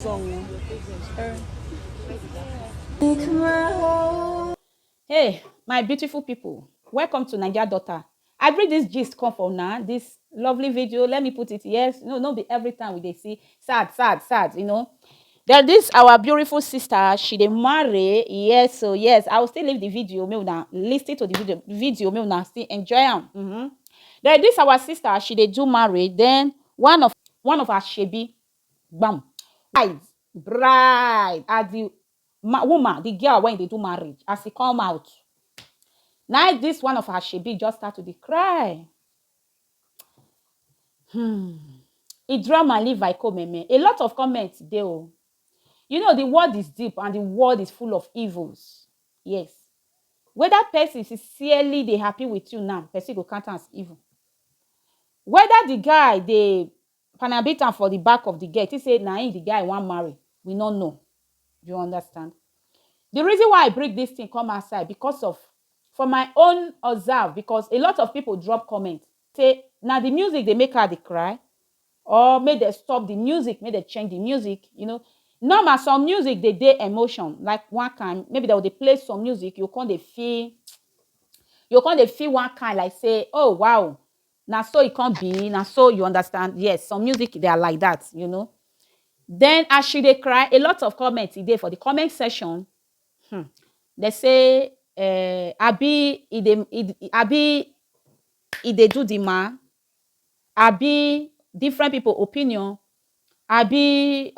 song. Hey, my beautiful people, welcome to Naija Daughter. I bring this gist come from now, this lovely video. Let me put it, yes, no, not be every time we they see sad. There this our beautiful sister, she dey marry, yes, so yes, I will still leave the video, me una listen to the video, me una still enjoy am. There this our sister, she dey do marry, then one of her shebi, bam, bride as the woman, the girl when they do marriage, as he come out. Now this one of her shebi just start to dey cry. E drama live like komeme. A lot of comments there. You know the world is deep and the world is full of evils. Yes. Whether person sincerely they happy with you now, person go count am as evil. Whether the guy they panabit am for the back of the gate, he say na him the guy want marry, we not know. You understand? The reason why I bring this thing come outside because of, for my own observe, because a lot of people drop comments say now the music they make her they cry, or may they stop the music, may they change the music. Normal some music they emotion like one kind, maybe they play some music you can't feel one kind like say, oh wow, now so it can't be now, so you understand. Yes, some music they are like that. Then as she they cry, a lot of comments there for the comment section. They say abi e dey do the man, abi different people opinion, abi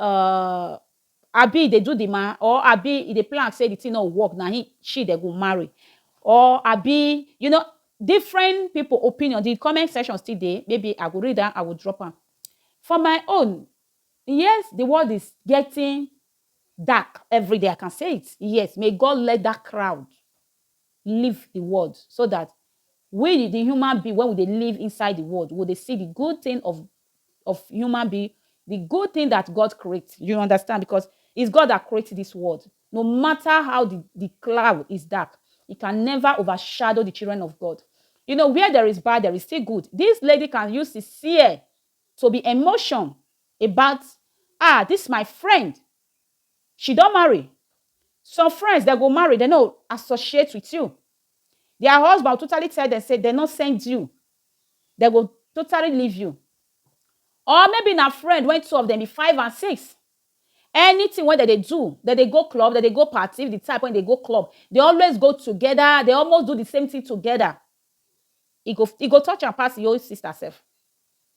they do the man, or abi they plan say the thing not work now she they go marry, or abi different people opinion. The comment section still there, maybe I will read that, I will drop them. For my own, yes, the world is getting dark every day. I can say it. Yes, may God let that crowd leave the world so that we, the human being, when they live inside the world, will they see the good thing of human being, the good thing that God creates. You understand? Because it's God that created this world. No matter how the cloud is dark, it can never overshadow the children of God. Where there is bad, there is still good. This lady can use sincere to be emotion about, this my friend. She don't marry. Some friends that go marry, they don't associate with you. Their husband will totally tell them, say, they not send you. They will totally leave you. Or maybe na friend, when two of them be 5 and 6. Anything when they do, that they go club, that they go party, the type when they go club, they always go together. They almost do the same thing together. He go touch and pass your sister self.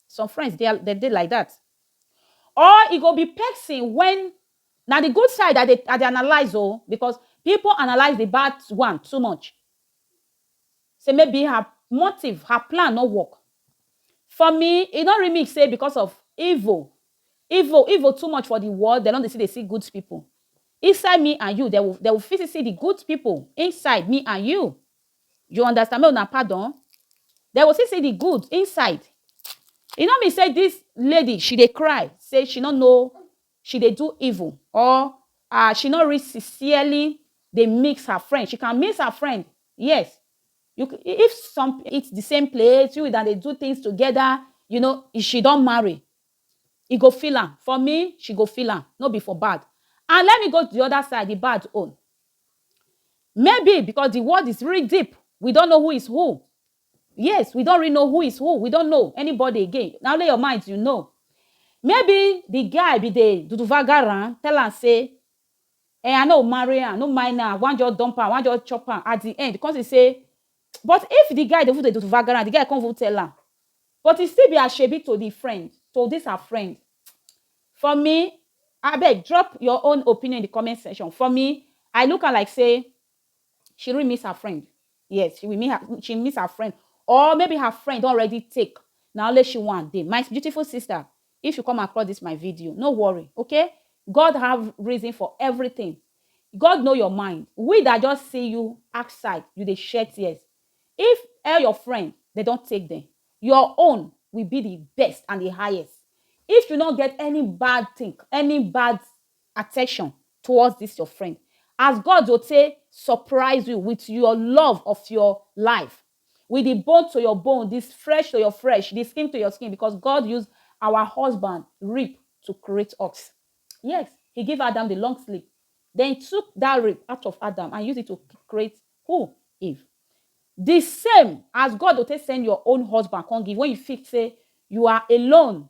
Some friends, they did like that. Or he go be pexing when, now the good side that they analyze, because people analyze the bad one too much. So maybe her motive, her plan not work. For me, it don't really say because of evil too much for the world. They don't see, they see good people inside me and you. They will physically see the good people inside me and you. You understand me? Una pardon. They will see the good inside. Me say this lady, she dey cry, say she don't know, she dey do evil, or she not really sincerely they mix her friend. She can mix her friend. Yes. If it's the same place, you that they do things together, if she don't marry, he go feel her. For me, she go feel her. Not be for bad. And let me go to the other side, the bad own. Maybe because the world is really deep. We don't know who is who. Yes, we don't really know who is who. We don't know anybody again. Now lay your mind, you know. Maybe the guy be the Duduvagaran, tell her say, I know marry her, no mind her, one just dump her, one just chop her at the end. Because he say, but if the guy they do Duduvagaran, the guy can't tell her. But he still be ashamed to the friend, to this her friend. For me, I beg, drop your own opinion in the comment section. For me, I look at like say, she really miss her friend. Yes, she miss her friend. Or maybe her friend already take. Now let she one day. My beautiful sister, if you come across this my video, no worry, okay? God have reason for everything. God know your mind. We that just see you outside, you they shed tears. If all your friends, they don't take them, your own will be the best and the highest. If you don't get any bad thing, any bad attention towards this your friend, as God will say, surprise you with your love of your life, with the bone to your bone, this flesh to your flesh, the skin to your skin, because God used our husband, rib, to create us. Yes, he gave Adam the long sleep. Then he took that rib out of Adam and used it to create who? Eve. The same as God will take send your own husband, can't give when you feel say you are alone,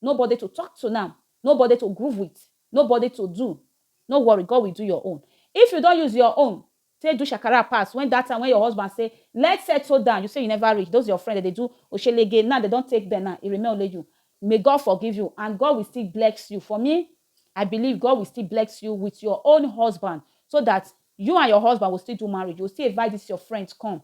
nobody to talk to now, nobody to groove with, nobody to do. No worry, God will do your own. If you don't use your own, say do shakara pass. When that time when your husband say, let's settle down, you say you never reach. Those your friends that they do oshelege, now they don't take them now. It remain only you. May God forgive you and God will still bless you. For me, I believe God will still bless you with your own husband so that you and your husband will still do marriage. You will still invite this your friends come.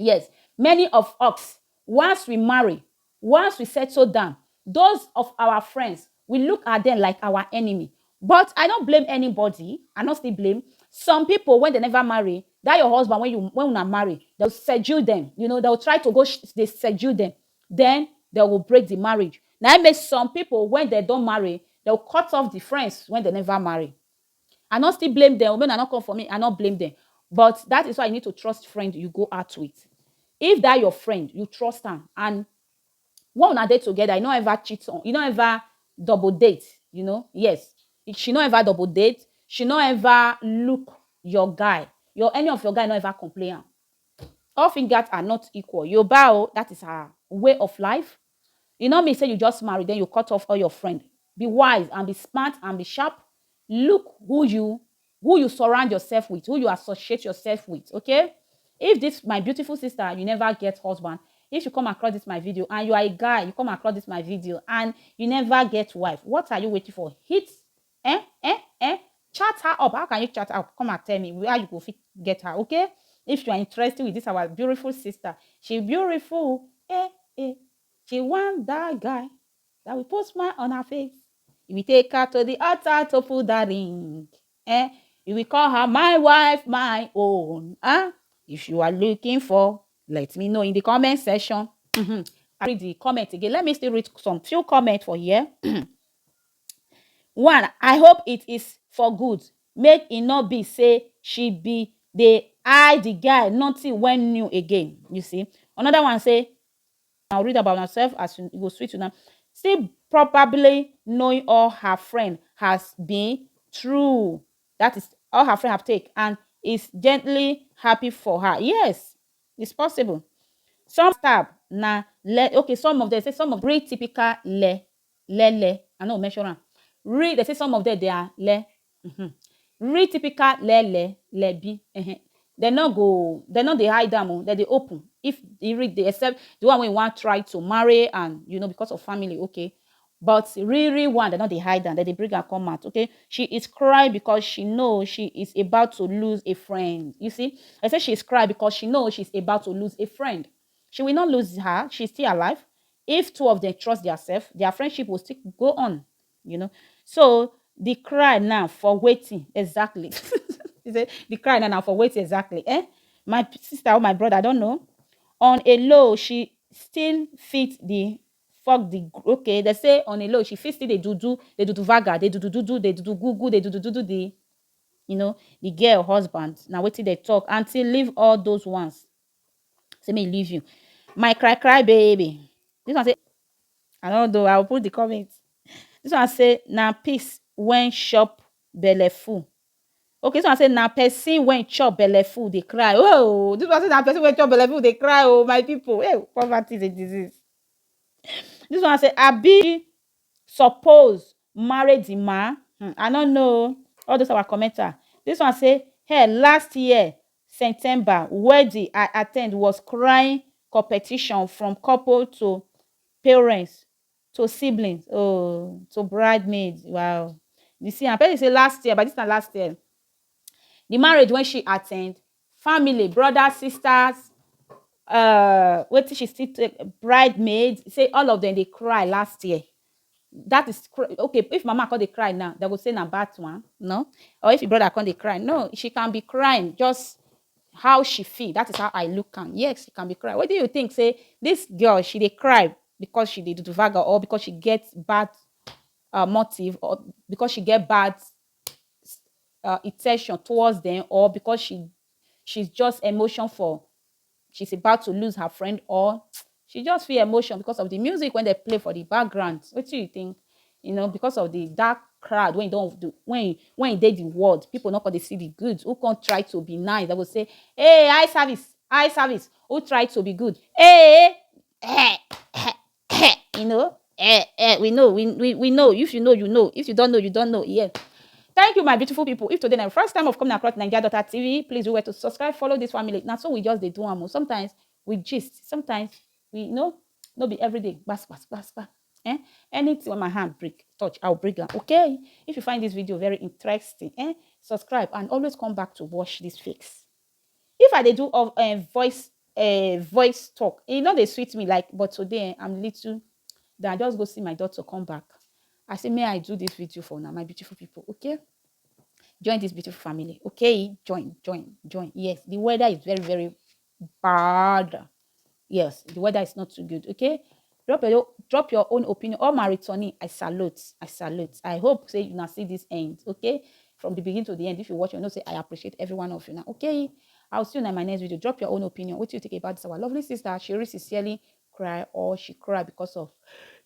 Yes, many of us, once we marry, once we settle down, those of our friends, we look at them like our enemy. But I don't blame anybody. I don't still blame. Some people, when they never marry, that your husband, when you not marry, they'll seduce them. You know, they'll try to go, they seduce them. Then they will break the marriage. Now, it makes some people, when they don't marry, they'll cut off the friends when they never marry. I not still blame them. Women are not come for me. I not blame them. But that is why you need to trust friend you go out with. If that your friend, you trust her, and one are they together, you don't ever cheat on, you don't ever double date, you know. Yes, she don't ever double date, she don't ever look your guy, your any of your guy don't ever complain. All fingers are not equal. You bow, that is her way of life. You know me say you just married, then you cut off all your friends. Be wise and be smart and be sharp. Look who you surround yourself with, who you associate yourself with. Okay? If this my beautiful sister, you never get husband. If you come across this my video and you are a guy, you come across this my video and you never get wife, what are you waiting for? Hit chat her up. How can you chat her up? Come and tell me where you go fit get her. Okay? If you are interested with this our beautiful sister, she beautiful. Eh. She want that guy that will put smile on her face. If we take her to the altar to put that ring, you will call her my wife, my own. If you are looking for, let me know in the comment section. I read the comment again. Let me still read some few comments for here. One, I hope it is for good. Make it not be say she be the the guy, nothing when new again. You see. Another one say, I'll read about herself as you go sweet to now. Still probably knowing all her friend has been true. That is all her friend have taken and is gently happy for her. Yes, it's possible. Some stab na le. Okay, some of them say some of real typical le. I know mention am. Real they say some of them they are le. Real typical le bi. They not go. They not they hide them. Oh, they open. If they read they accept the one we want try to marry and you know because of family. Okay. But really one, they not they hide them, that they bring her come out. Okay. She is crying because she knows she is about to lose a friend. You see, I say she's crying because she knows she's about to lose a friend. She will not lose her. She's still alive. If two of them trust themselves, their friendship will still go on. You know. So the cry now for waiting exactly. He said the cry now for waiting exactly. My sister or my brother, I don't know. On a low, she still fit the fuck the okay. They say on a low, she fit still they do vaga, they do they do google, they do the you know the girl husband. Now wait till they talk until leave all those ones. Say me leave you. My cry baby. This one say I don't know. I'll put the comments. This one say na peace when shop belle full. Okay, so I say na person when chop belle full they cry. Oh, this one say na person when chop belle full they cry. Oh, my people. Hey, poverty is a disease. This one say abi suppose marry the man. I don't know. All those our commenter. This one say hey last year September wedding I attend was crying competition from couple to parents to siblings. Oh, to bridesmaids. Wow. You see, I bet you say last year, but this time last year. The marriage when she attend, family, brothers, sisters, wait till she still take bridesmaids. Say all of them they cry last year. That is okay. If mama can't they cry now, they will say na bad one, no. Or if your brother can't they cry, no. She can be crying just how she feel. That is how I look at. Yes, she can be crying. What do you think? Say this girl she they cry because she did do vaga or because she gets bad motive or because she get bad intention towards them or because she's just emotion for she's about to lose her friend or she just feel emotion because of the music when they play for the background. What do you think? You know, because of the dark crowd when you don't do when you did the word, people not going to see the good. Who can't try to be nice? They will say, hey, eye service. Who try to be good? Hey, you know, we know, we know. If you know, you know. If you don't know, you don't know. Yeah. Thank you, my beautiful people. If today is first time of coming across Naija Daughter TV, please remember to subscribe, follow this family. Now, so we just they do one. Sometimes we gist. Sometimes we no be every day. Bas. Eh? Anything when my hand break, touch, I'll break them. Okay. If you find this video very interesting, subscribe and always come back to watch this fix. If I they do of voice talk, they sweet me like, but today I'm little. Then I just go see my daughter come back. I say, may I do this video for now, my beautiful people? Okay. Join this beautiful family. Okay. Join. Yes. The weather is very, very bad. Yes. The weather is not too good. Okay. Drop your own opinion. All my returning, I salute. I hope say you now see this end. Okay. From the beginning to the end. If you watch, you know, say I appreciate every one of you now. Okay. I'll see you in my next video. Drop your own opinion. What do you think about this? Our lovely sister, she really sincerely cry or she cry because of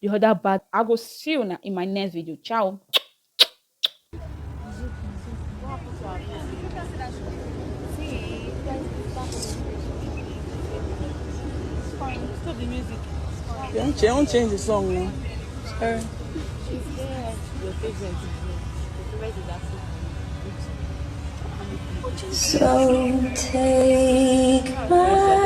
the other bad. I will see you in my next video. Ciao. Stop the music. You don't change the song now. Sorry. Your favorite is that. So take my